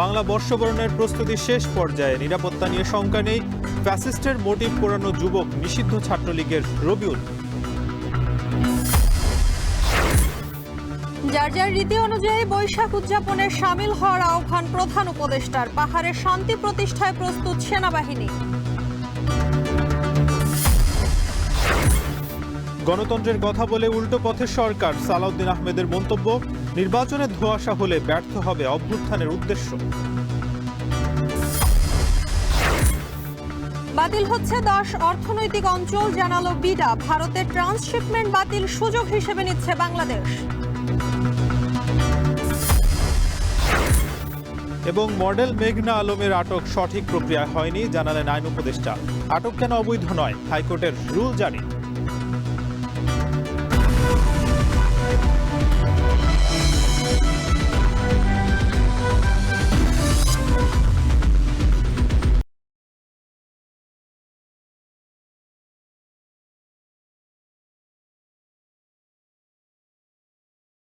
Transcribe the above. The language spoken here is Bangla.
বাংলা বর্ষবরণের প্রস্তুতি শেষ পর্যায়ে, নিরাপত্তা নিয়ে শঙ্কা নেই। ফ্যাসিস্টের মোটিভ পোড়ানো যুবক নিষিদ্ধ ছাত্রলীগের রবিউল। যার যার রীতি অনুযায়ী বৈশাখ উদযাপনে সামিল হওয়ার আহ্বান প্রধান উপদেষ্টার। পাহাড়ে শান্তি প্রতিষ্ঠায় প্রস্তুত সেনাবাহিনী। গণতন্ত্রের কথা বলে উল্টো পথে সরকার, সালাউদ্দিন আহমেদের মন্তব্য। নির্বাচনে ধোঁয়াশা হলে ব্যর্থ হবে অভ্যুত্থানের উদ্দেশ্য। বাতিল হচ্ছে 10 অর্থনৈতিক অঞ্চল, জানালো বিডা। ভারতের ট্রান্সশিপমেন্ট বাতিল সুযোগ হিসেবে নিচ্ছে বাংলাদেশ। এবং মডেল মেঘনা আলমের আটক সঠিক প্রক্রিয়া হয়নি, জানালেন আইন উপদেষ্টা। আটক কেন অবৈধ নয়, হাইকোর্টের রুল জারি।